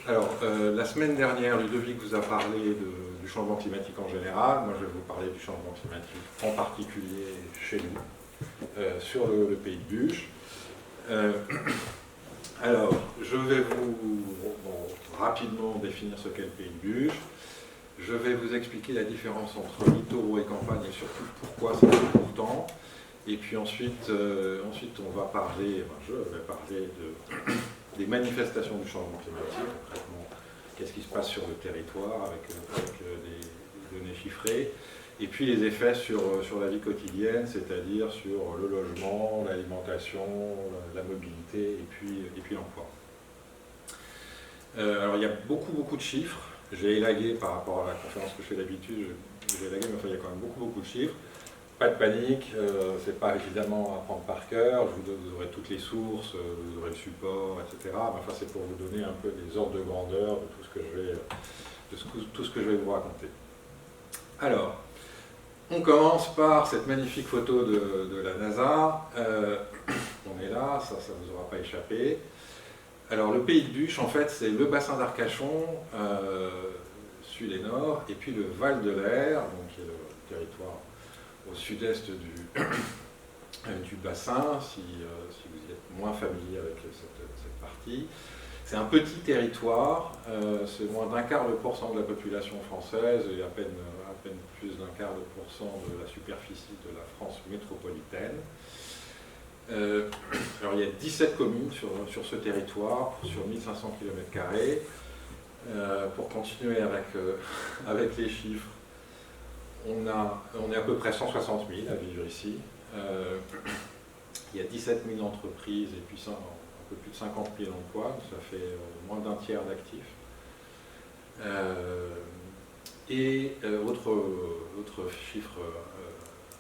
Alors, la semaine dernière, Ludovic vous a parlé du changement climatique en général. Moi, je vais vous parler du changement climatique en particulier chez nous, sur le pays de Buch. Alors, je vais vous rapidement définir ce qu'est le pays de Buch. Je vais vous expliquer la différence entre littoraux et campagne et surtout pourquoi c'est important. Et puis ensuite, on va parler, je vais parler des manifestations du changement climatique, concrètement, qu'est-ce qui se passe sur le territoire avec des données chiffrées, et puis les effets sur la vie quotidienne, c'est-à-dire sur le logement, l'alimentation, la mobilité et puis l'emploi. Alors il y a beaucoup de chiffres, j'ai élagué par rapport à la conférence que je fais d'habitude, j'ai élagué, mais enfin, il y a quand même beaucoup de chiffres. Pas de panique, c'est pas évidemment à prendre par cœur, vous aurez toutes les sources, vous aurez le support, etc. Mais enfin, c'est pour vous donner un peu des ordres de grandeur de tout ce que je vais vous raconter. Alors, on commence par cette magnifique photo de la NASA. On est là, ça ne vous aura pas échappé. Alors, le pays de Buch, en fait, c'est le bassin d'Arcachon, sud et nord, et puis le Val de l'Air, donc qui est le territoire au sud-est du bassin, si vous êtes moins familier avec cette partie. C'est un petit territoire, c'est moins d'1/4% de la population française et à peine plus d'1/4% de la superficie de la France métropolitaine. Alors il y a 17 communes sur ce territoire, sur 1500 km². Pour continuer avec les chiffres, on est à peu près 160 000 à vivre ici. Il y a 17 000 entreprises et puis un peu plus de 50 000 emplois, donc ça fait moins d'un tiers d'actifs. Autre chiffre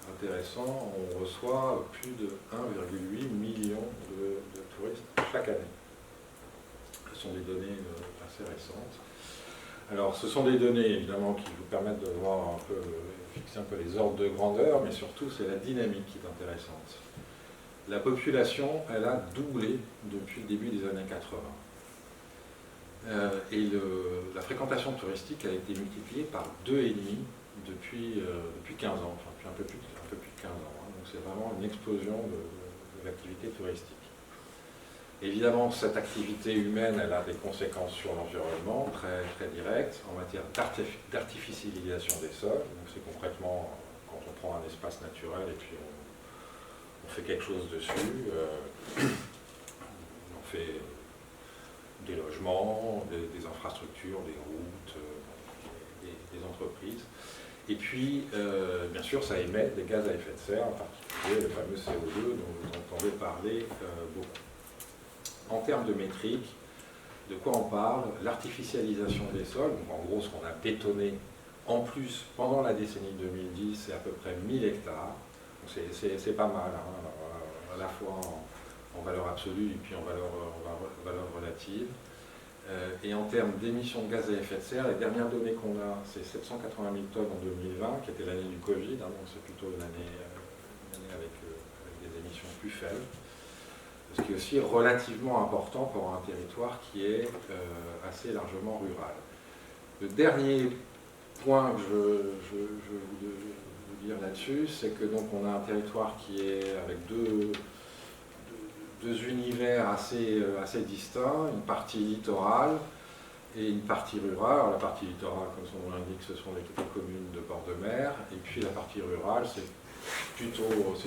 intéressant, on reçoit plus de 1,8 million de touristes chaque année. Ce sont des données assez récentes. Alors, ce sont des données, évidemment, qui vous permettent de voir fixer un peu les ordres de grandeur, mais surtout, c'est la dynamique qui est intéressante. La population, elle a doublé depuis le début des années 80. La fréquentation touristique a été multipliée par 2,5 depuis 15 ans, enfin, depuis un peu plus de 15 ans. Hein. Donc, c'est vraiment une explosion de l'activité touristique. Évidemment, cette activité humaine, elle a des conséquences sur l'environnement très directes en matière d'artificialisation des sols. Donc c'est concrètement quand on prend un espace naturel et puis on fait quelque chose dessus. On fait des logements, des infrastructures, des routes, des entreprises. Et puis, bien sûr, ça émet des gaz à effet de serre, en particulier le fameux CO2 dont vous entendez parler beaucoup. En termes de métrique, de quoi on parle? L'artificialisation des sols, donc en gros ce qu'on a bétonné en plus pendant la décennie 2010, c'est à peu près 1000 hectares. C'est pas mal, hein, à la fois en valeur absolue et puis en valeur relative. Et en termes d'émissions de gaz à effet de serre, les dernières données qu'on a, c'est 780 000 tonnes en 2020, qui était l'année du Covid, hein, donc c'est plutôt une année avec des émissions plus faibles. Ce qui est aussi relativement important pour un territoire qui est assez largement rural. Le dernier point que je veux vous dire là-dessus, c'est que donc on a un territoire qui est avec deux univers assez distincts, une partie littorale et une partie rurale. Alors, la partie littorale, comme son nom l'indique, ce sont les communes de bord de mer, et puis la partie rurale, c'est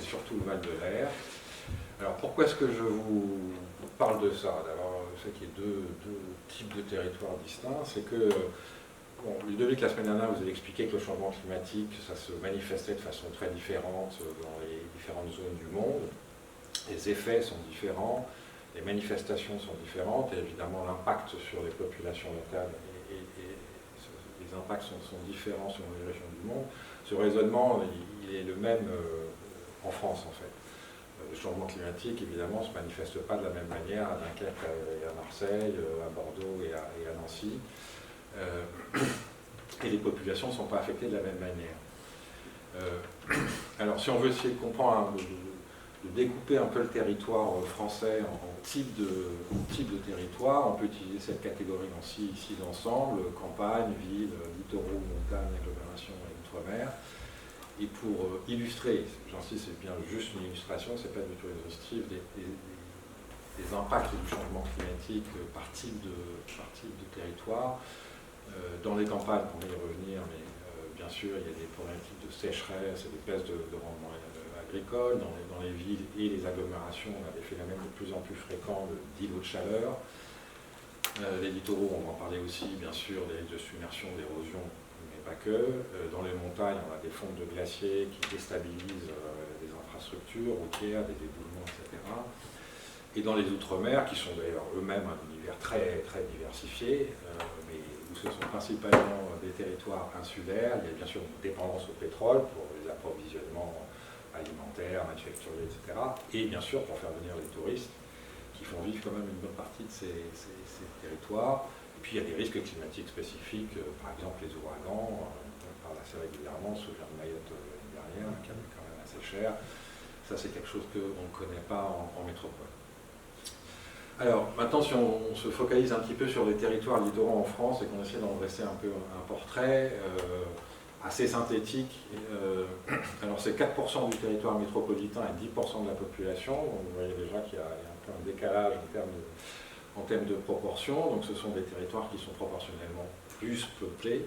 surtout le Val de l'Air. Alors pourquoi est-ce que je vous parle de ça? D'abord, je sais qu'il y a deux types de territoires distincts. C'est que, Ludovic, la semaine dernière, vous avez expliqué que le changement climatique, ça se manifestait de façon très différente dans les différentes zones du monde. Les effets sont différents, les manifestations sont différentes, et évidemment l'impact sur les populations locales et les impacts sont différents selon les régions du monde. Ce raisonnement, il est le même en France, en fait. Le changement climatique, évidemment, ne se manifeste pas de la même manière à Dunkerque et à Marseille, à Bordeaux et à Nancy. Et les populations ne sont pas affectées de la même manière. Alors, si on veut essayer de comprendre découper un peu le territoire français en type de territoire. On peut utiliser cette catégorie dans six ensembles, campagne, ville, littoraux, montagne, agglomération et outre-mer. Et pour illustrer, j'insiste, c'est bien juste une illustration, c'est pas du tout exhaustif, des impacts du changement climatique par type de territoire. Dans les campagnes, on va y revenir, mais bien sûr, il y a des problématiques de sécheresse et de baisse de rendement agricole. Dans les villes et les agglomérations, on a des phénomènes de plus en plus fréquents d'îlots de chaleur. Les littoraux, on va en parler aussi, bien sûr, des risques de submersion, d'érosion, mais pas que. Dans les montagnes, on a des fonds de glaciers qui déstabilisent des infrastructures routières, des éboulements, etc. Et dans les outre-mer, qui sont d'ailleurs eux-mêmes un univers très, très diversifié, mais où ce sont principalement des territoires insulaires. Il y a bien sûr une dépendance au pétrole pour les approvisionnements alimentaires, manufacturiers, etc. Et bien sûr pour faire venir les touristes qui font vivre quand même une bonne partie de ces territoires. Et puis il y a des risques climatiques spécifiques, par exemple les ouragans, on parle assez régulièrement, on se souvient de Mayotte l'année dernière, qui avait quand même assez cher. Ça c'est quelque chose qu'on ne connaît pas en métropole. Alors, maintenant, si on se focalise un petit peu sur les territoires littoraux en France et qu'on essaie d'en dresser un peu un portrait assez synthétique, alors c'est 4% du territoire métropolitain et 10% de la population, donc vous voyez déjà qu'il y a un peu un décalage en termes de proportion, donc ce sont des territoires qui sont proportionnellement plus peuplés,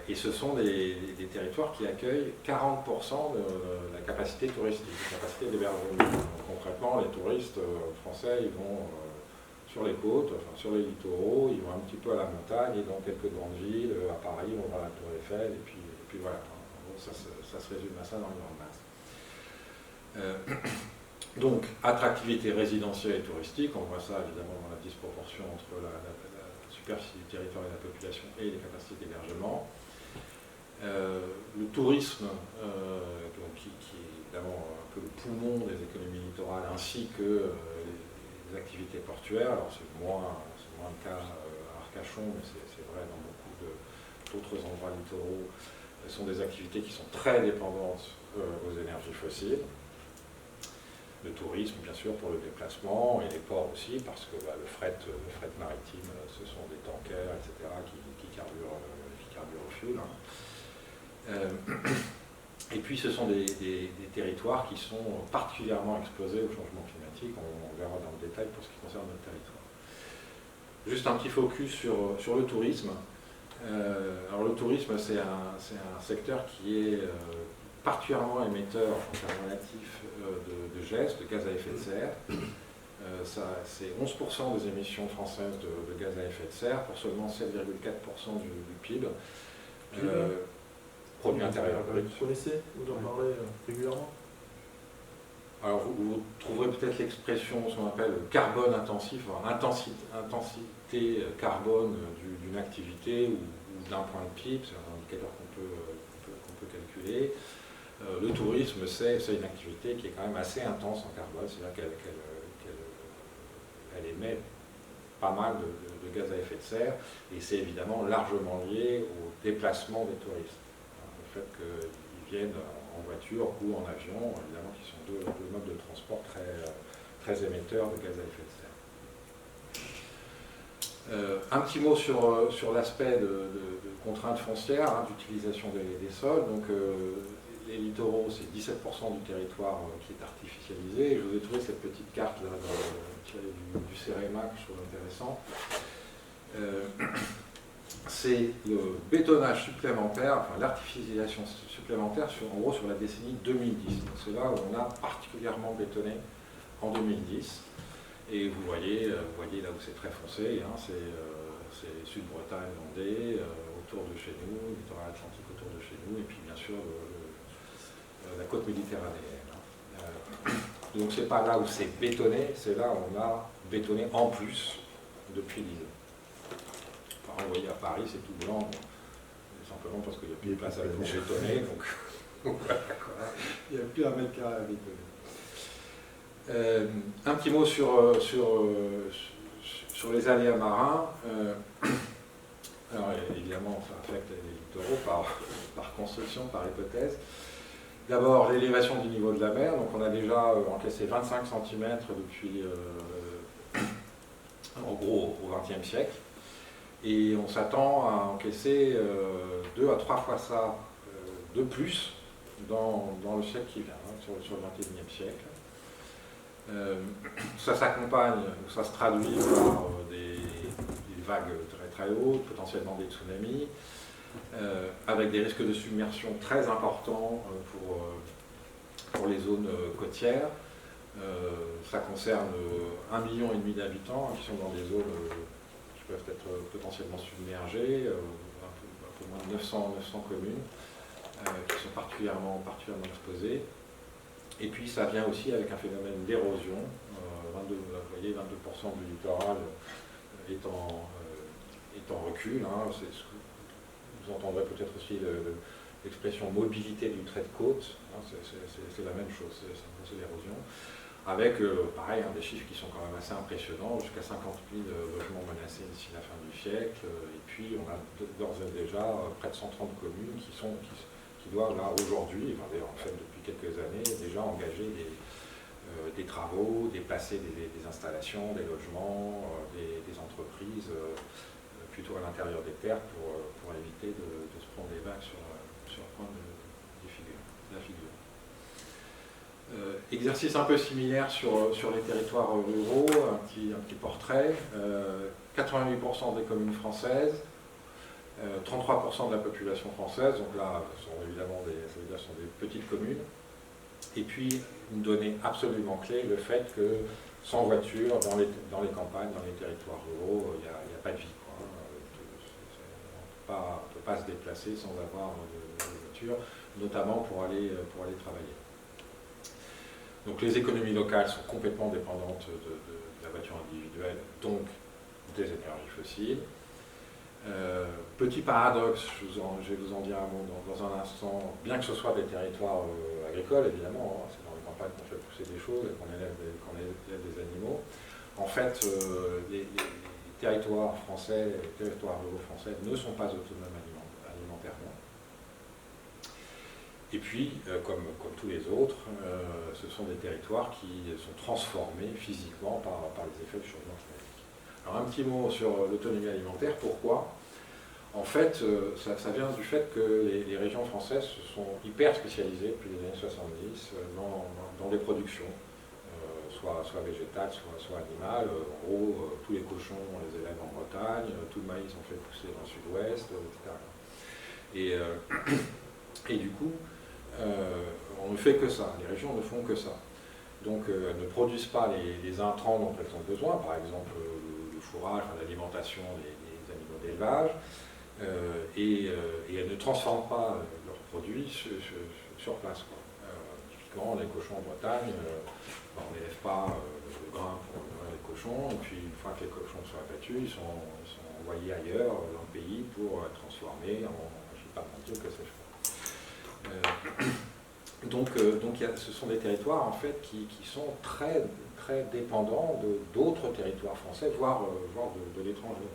et ce sont des territoires qui accueillent 40% de la capacité touristique, la capacité d'hébergement. Concrètement, les touristes français, ils vont sur les côtes, enfin sur les littoraux, ils vont un petit peu à la montagne et dans quelques grandes villes, à Paris, on va à la Tour Eiffel, et puis voilà. En gros, ça se résume à ça dans les grandes masses. Donc, attractivité résidentielle et touristique, on voit ça évidemment dans la disproportion entre la superficie du territoire et la population et les capacités d'hébergement. Le tourisme, donc, qui est évidemment un peu le poumon des économies littorales, ainsi que les activités portuaires. Alors c'est moins le cas à Arcachon, mais c'est vrai dans beaucoup d'autres endroits littoraux, sont des activités qui sont très dépendantes aux énergies fossiles. Le tourisme, bien sûr, pour le déplacement, et les ports aussi, parce que le fret maritime, ce sont des tankers, etc., qui carburent au fioul. Et puis, ce sont des territoires qui sont particulièrement exposés au changement climatique. On verra dans le détail pour ce qui concerne notre territoire. Juste un petit focus sur le tourisme. Alors, le tourisme, c'est un secteur qui est particulièrement émetteur en termes relatifs de gaz, de gaz à effet de serre. C'est 11% des émissions françaises de gaz à effet de serre pour seulement 7,4% du PIB. Produit intérieur brut. Vous connaissez, vous en parlez régulièrement? Alors vous trouverez peut-être l'expression, ce qu'on appelle carbone intensif, intensité carbone d'une activité ou d'un point de PIB, c'est un indicateur qu'on peut calculer. Le tourisme, c'est une activité qui est quand même assez intense en carbone, c'est-à-dire qu'elle émet pas mal de gaz à effet de serre, et c'est évidemment largement lié au déplacement des touristes. Le fait qu'ils viennent en voiture ou en avion, évidemment, qui sont deux modes de transport très émetteurs de gaz à effet de serre. Un petit mot sur l'aspect de contraintes foncières, d'utilisation des sols. Donc, les littoraux, c'est 17% du territoire qui est artificialisé. Et je vous ai trouvé cette petite carte là, tirée du CEREMA que je trouve intéressant. C'est le bétonnage supplémentaire, enfin l'artificialisation supplémentaire en gros sur la décennie 2010. C'est là où on a particulièrement bétonné en 2010. Et vous voyez là où c'est très foncé, c'est Sud-Bretagne, Vendée, autour de chez nous, littoral atlantique autour de chez nous, et puis bien sûr la côte méditerranéenne. Donc c'est pas là où c'est bétonné, c'est là où on a bétonné en plus depuis 10 ans. Enfin, vous voyez à Paris c'est tout blanc, simplement parce qu'il n'y a plus de place à bétonner, donc voilà, il n'y a plus un mètre carré à bétonner. Un petit mot sur les aléas marins. Alors évidemment ça affecte les littoraux par construction, par hypothèse. D'abord, l'élévation du niveau de la mer. Donc on a déjà encaissé 25 cm depuis, en gros, au XXe siècle. Et on s'attend à encaisser 2 à 3 fois ça de plus dans le siècle qui vient, hein, sur le XXIe siècle. Ça s'accompagne, ça se traduit par des vagues très très hautes, potentiellement des tsunamis, avec des risques de submersion très importants pour les zones côtières. Ça concerne 1,5 million d'habitants qui sont dans des zones qui peuvent être potentiellement submergées, un peu moins de 900 communes qui sont particulièrement exposées. Et puis ça vient aussi avec un phénomène d'érosion. Vous voyez, 22% du littoral est en recul. Hein. Vous entendrez peut-être aussi l'expression mobilité du trait de côte. Hein. C'est la même chose, c'est l'érosion. Avec, pareil, des chiffres qui sont quand même assez impressionnants, jusqu'à 50 000 logements menacés d'ici la fin du siècle. Et puis on a d'ores et déjà près de 130 communes qui doivent là aujourd'hui, en fait depuis quelques années, déjà engager des travaux, déplacer des installations, des logements, des entreprises plutôt à l'intérieur des terres pour éviter de se prendre des vagues sur le point de la figure. Exercice un peu similaire sur les territoires ruraux, un petit portrait. 88% des communes françaises, 33% de la population française, donc là, ce sont évidemment des petites communes. Et puis, une donnée absolument clé, le fait que sans voiture, dans les campagnes, dans les territoires ruraux, il n'y a pas de vie. On ne peut pas se déplacer sans avoir de voiture, notamment pour aller travailler. Donc les économies locales sont complètement dépendantes de la voiture individuelle, donc des énergies fossiles. Petit paradoxe, je vais vous en dire un mot dans un instant, bien que ce soit des territoires agricoles, évidemment, hein, c'est dans les campagnes qu'on fait pousser des choses et qu'on élève des animaux. En fait, les territoires français, les territoires ruraux français ne sont pas autonomes alimentairement. Et puis, comme tous les autres, ce sont des territoires qui sont transformés physiquement par les effets du changement climatique. Alors un petit mot sur l'autonomie alimentaire, pourquoi ? En fait, ça vient du fait que les régions françaises se sont hyper spécialisées depuis les années 70 dans des productions, soit végétales, soit animales. En gros, tous les cochons, on les élève en Bretagne, tout le maïs, on fait pousser dans le sud-ouest, etc. Et du coup, on ne fait que ça, les régions ne font que ça. Donc elles ne produisent pas les intrants dont elles ont besoin, par exemple le fourrage, l'alimentation des animaux d'élevage, et elles ne transforment pas leurs produits sur place. Typiquement, les cochons en Bretagne, on n'élève pas le grain pour les cochons, et puis une fois que les cochons sont abattus, ils sont envoyés ailleurs dans le pays pour être transformés en je ne sais pas que c'est. Donc ce sont des territoires en fait qui sont très, très dépendants d'autres territoires français, voire de l'étranger.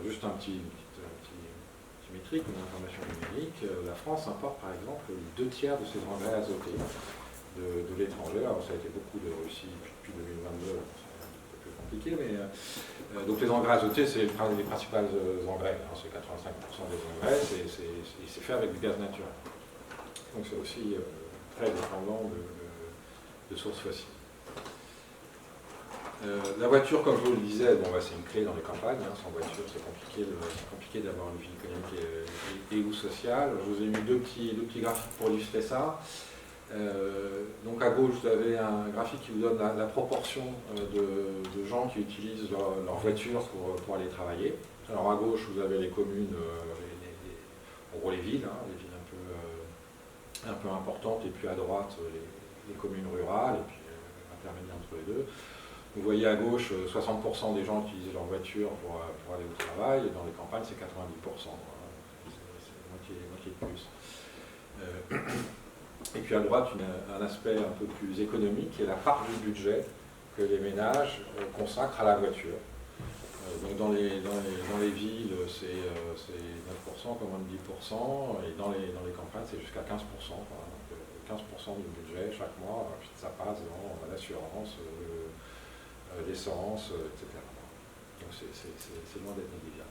Juste un petit métrique, une information numérique, la France importe par exemple 2/3 de ses engrais azotés de l'étranger. Alors ça a été beaucoup de Russie depuis 2022, c'est un peu plus compliqué, mais donc les engrais azotés, c'est les principaux engrais, hein, c'est 85% des engrais, c'est fait avec du gaz naturel. Donc c'est aussi très dépendant de sources fossiles. La voiture, comme je vous le disais, c'est une clé dans les campagnes. Hein. Sans voiture, c'est compliqué d'avoir une vie économique et ou sociale. Je vous ai mis deux petits graphiques pour illustrer ça. Donc à gauche, vous avez un graphique qui vous donne la proportion de gens qui utilisent leur voiture pour aller travailler. Alors à gauche, vous avez les communes, en gros les villes un peu importantes, et puis à droite, les communes rurales, et puis intermédiaire entre les deux. Vous voyez à gauche, 60% des gens utilisent leur voiture pour aller au travail, et dans les campagnes, c'est 90%. C'est moitié de plus. Et puis à droite, un aspect un peu plus économique, qui est la part du budget que les ménages consacrent à la voiture. Donc dans les villes, c'est 9%, comme moins de 10%, et dans les campagnes, c'est jusqu'à 15%. Quoi. Donc, 15% du budget chaque mois, ça passe dans l'assurance, l'essence, etc. Donc c'est loin d'être négligeable.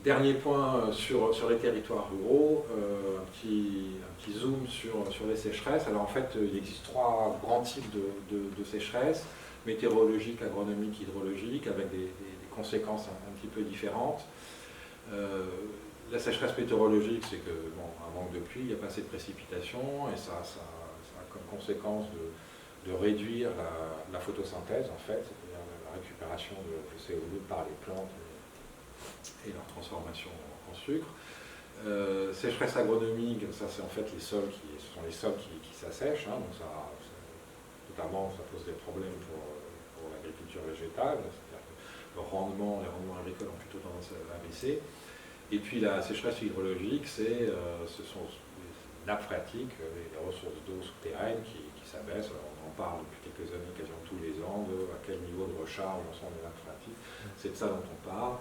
Dernier point sur les territoires ruraux, un petit zoom sur les sécheresses. Alors en fait, il existe 3 grands types de sécheresses, météorologiques, agronomiques, hydrologiques, avec des conséquences un petit peu différentes. La sécheresse météorologique, c'est que un manque de pluie, il n'y a pas assez de précipitations, et ça a comme conséquence de réduire la photosynthèse, en fait, c'est-à-dire la récupération de CO2 par les plantes et leur transformation en sucre. Sécheresse agronomique, ça c'est en fait ce sont les sols qui s'assèchent, hein, donc notamment ça pose des problèmes pour l'agriculture végétale, c'est-à-dire que les rendements agricoles ont plutôt tendance à baisser. Et puis la sécheresse hydrologique, ce sont les nappes phréatiques, les ressources d'eau souterraines qui s'abaissent. On en parle depuis quelques années, quasiment tous les ans, à quel niveau de recharge sont les nappes phréatiques. C'est de ça dont on parle.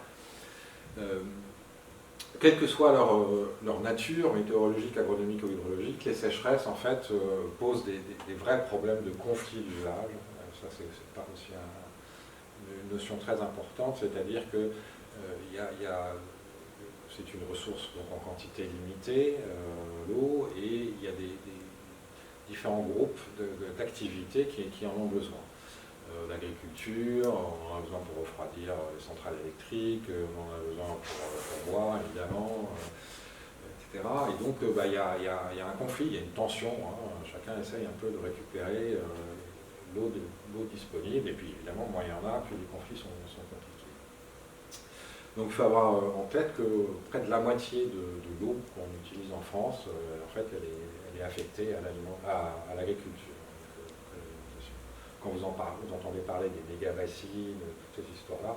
Quelle que soit leur nature, météorologique, agronomique ou hydrologique, les sécheresses en fait posent des vrais problèmes de conflit d'usage. Ça c'est pas aussi une notion très importante, c'est-à-dire que c'est une ressource donc, en quantité limitée, l'eau, et il y a des différents groupes d'activités qui en ont besoin. L'agriculture, on en a besoin pour refroidir les centrales électriques, on en a besoin pour boire évidemment, etc. Et donc il y a un conflit, il y a une tension, hein. Chacun essaye un peu de récupérer l'eau disponible, et puis évidemment moins il y en a, plus les conflits sont compliqués. Donc il faut avoir en tête que près de la moitié de l'eau qu'on utilise en France, en fait elle est affectée à l'agriculture. Quand vous entendez parler des méga-bassines, toutes ces histoires-là,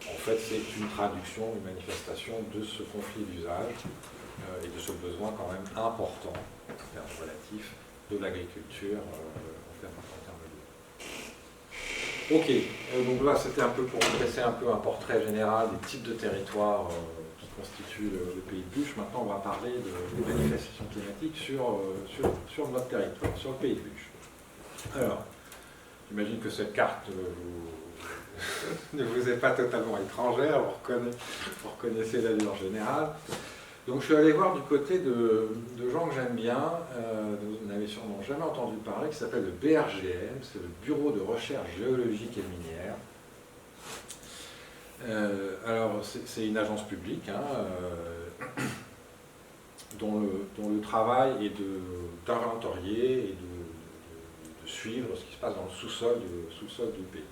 en fait, c'est une traduction, une manifestation de ce conflit d'usage et de ce besoin quand même important, en termes relatifs, de l'agriculture en termes de l'eau. Ok, donc là, c'était un peu pour vous dresser un peu un portrait général des types de territoires qui constituent le pays de Buch. Maintenant, on va parler des manifestations climatiques sur notre territoire, sur le pays de Buch. Alors, j'imagine que cette carte ne vous est pas totalement étrangère, vous reconnaissez l'allure générale. Donc je suis allé voir du côté de gens que j'aime bien, dont vous n'avez sûrement jamais entendu parler, qui s'appelle le BRGM, c'est le Bureau de recherche géologique et minière. Alors c'est une agence publique, hein, dont le travail est d'inventorier et de suivre ce qui se passe dans le sous-sol du pays.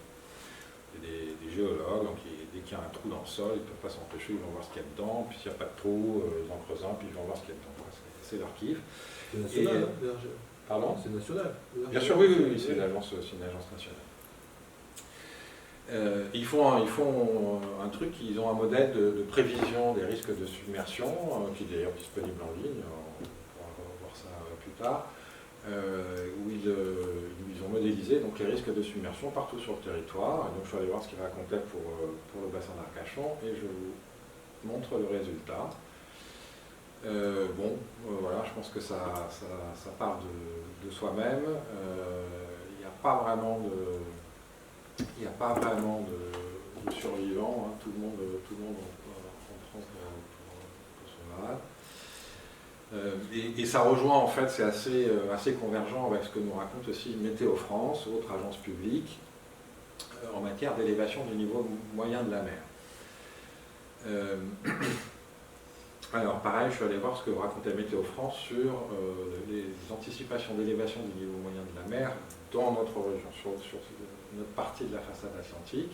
Il y a des géologues, donc dès qu'il y a un trou dans le sol, ils ne peuvent pas s'empêcher, ils vont voir ce qu'il y a dedans, puis s'il n'y a pas de trou, ils en creusent un, puis ils vont voir ce qu'il y a dedans. C'est leur kiff. C'est national, hein, pardon ? C'est national. Bien sûr, oui, c'est une agence nationale. Ils font un truc, ils ont un modèle de prévision des risques de submersion, qui est d'ailleurs disponible en ligne, on pourra voir ça plus tard. Où ils ont modélisé donc, les risques de submersion partout sur le territoire. Et donc je suis allé voir ce qu'ils racontaient pour le bassin d'Arcachon et je vous montre le résultat. Voilà, je pense que ça part de soi-même. Il n'y a pas vraiment de survivants, hein. Tout le monde en prend pour son malade. Et ça rejoint en fait, c'est assez convergent avec ce que nous raconte aussi Météo France, autre agence publique, en matière d'élévation du niveau moyen de la mer. Alors pareil, je suis allé voir ce que racontait Météo France sur les anticipations d'élévation du niveau moyen de la mer dans notre région, sur notre partie de la façade atlantique.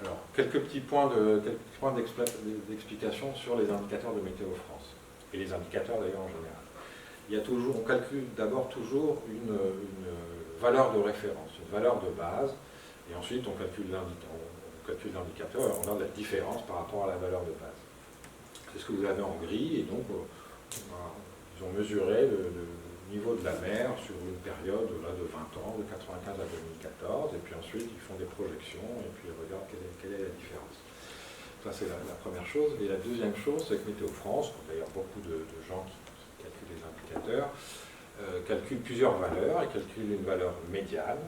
Alors, quelques petits points d'explication sur les indicateurs de Météo France. Et les indicateurs d'ailleurs en général. On calcule d'abord toujours une valeur de référence, une valeur de base, et ensuite on calcule l'indicateur et on regarde la différence par rapport à la valeur de base. C'est ce que vous avez en gris, et donc ils ont mesuré niveau de la mer sur une période là, de 20 ans, de 1995 à 2014, et puis ensuite ils font des projections et puis ils regardent quelle est la différence. Ça c'est la première chose. Et la deuxième chose, c'est que Météo France, d'ailleurs beaucoup de gens qui calculent les indicateurs, calculent plusieurs valeurs et calculent une valeur médiane,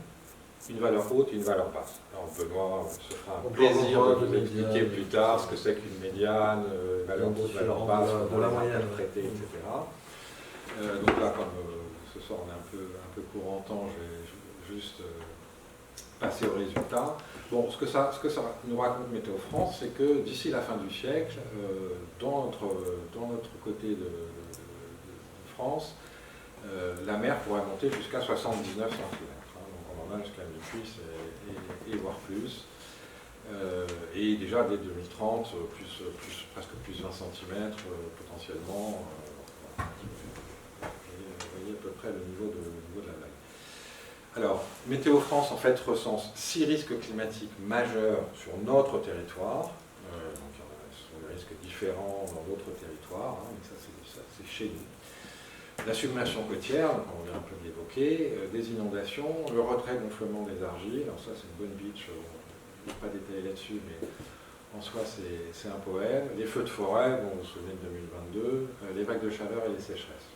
une valeur haute et une valeur basse. Alors Benoît se fera un plaisir de vous expliquer plus tard ce que c'est qu'une médiane, valeur haute, valeur basse, de la moyenne, interpréter, etc. Donc là, comme ce soir on est un peu court en temps, je vais juste passer au résultat. Bon, ce que ça nous raconte Météo France, c'est que d'ici la fin du siècle, dans notre côté de France, la mer pourrait monter jusqu'à 79 cm. Donc on en a jusqu'à mi-cuisse et voire plus. Et déjà dès 2030, presque plus 20 cm potentiellement. Vous voyez à peu près le niveau de la vague. Alors, Météo France en fait recense 6 risques climatiques majeurs sur notre territoire. Donc ce sont des risques différents dans d'autres territoires, mais ça c'est chez nous. La submersion côtière, on vient un peu de l'évoquer, des inondations, le retrait-gonflement des argiles, alors ça c'est une bonne bitch, je ne vais pas détailler là-dessus, mais en soi c'est un poème, les feux de forêt, bon, vous vous souvenez de 2022, les vagues de chaleur et les sécheresses.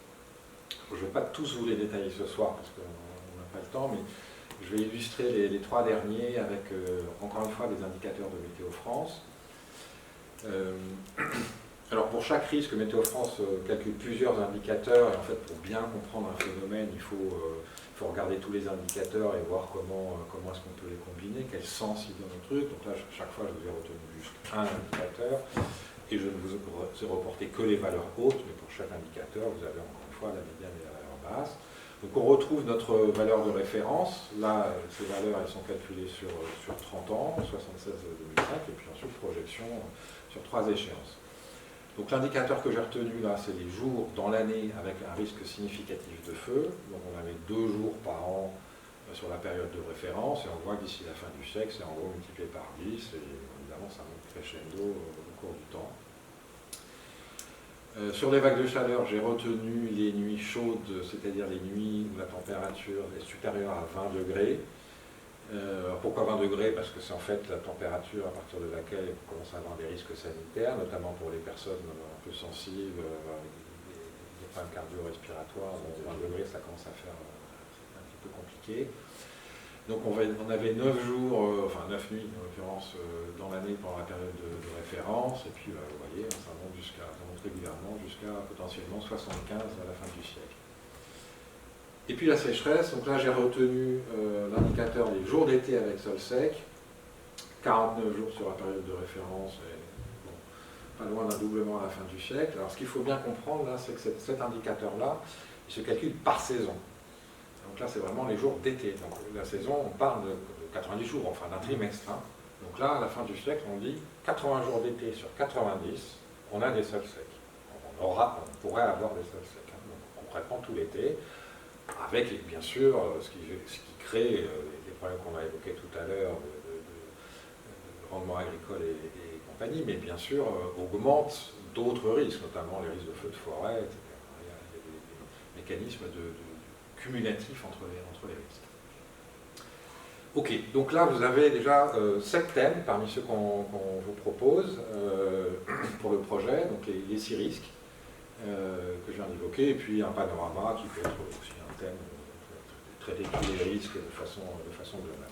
Je ne vais pas tous vous les détailler ce soir parce qu'on n'a pas le temps, mais je vais illustrer les 3 derniers avec, encore une fois, des indicateurs de Météo France. Alors pour chaque risque, Météo France calcule plusieurs indicateurs, et en fait pour bien comprendre un phénomène, il faut regarder tous les indicateurs et voir comment est-ce qu'on peut les combiner, quel sens ils donnent au truc. Donc là, chaque fois, je vous ai retenu juste un indicateur, et je ne vous ai reporté que les valeurs hautes, mais pour chaque indicateur, vous avez encore une fois la médiane et la valeur basse. Donc on retrouve notre valeur de référence. Là, ces valeurs, elles sont calculées sur 30 ans, 76-2005, et puis ensuite projection sur 3 échéances. Donc l'indicateur que j'ai retenu là, c'est les jours dans l'année avec un risque significatif de feu. Donc on avait 2 jours par an sur la période de référence, et on voit que d'ici la fin du siècle, c'est en gros multiplié par 10, et évidemment ça monte crescendo au cours du temps. Sur les vagues de chaleur, j'ai retenu les nuits chaudes, c'est-à-dire les nuits où la température est supérieure à 20 degrés. Pourquoi 20 degrés? Parce que c'est en fait la température à partir de laquelle on commence à avoir des risques sanitaires, notamment pour les personnes un peu sensibles, avec des problèmes cardio-respiratoires. 20 degrés, ça commence à faire un petit peu compliqué. Donc on avait 9 jours, enfin 9 nuits en l'occurrence, dans l'année pendant la période de référence, et puis vous voyez, ça monte régulièrement jusqu'à potentiellement 75 à la fin du siècle. Et puis la sécheresse, donc là j'ai retenu l'indicateur des jours d'été avec sol sec, 49 jours sur la période de référence, et bon, pas loin d'un doublement à la fin du siècle. Alors ce qu'il faut bien comprendre là, c'est que cet indicateur-là, il se calcule par saison. Donc là c'est vraiment les jours d'été. Donc la saison, on parle de 90 jours, enfin d'un trimestre. Hein. Donc là, à la fin du siècle, on dit 80 jours d'été sur 90, on a des sols secs. On pourrait avoir des sols secs. Hein. Donc concrètement tout l'été. Avec, bien sûr, ce qui crée les problèmes qu'on a évoqués tout à l'heure de rendement agricole et compagnie, mais bien sûr augmente d'autres risques, notamment les risques de feux de forêt, etc. Il y a des mécanismes cumulatifs entre les risques. Ok, donc là vous avez déjà 7 thèmes parmi ceux qu'on vous propose pour le projet, donc les 6 risques que je viens d'évoquer, et puis un panorama qui peut être aussi un thème, traiter tous les risques de façon globale.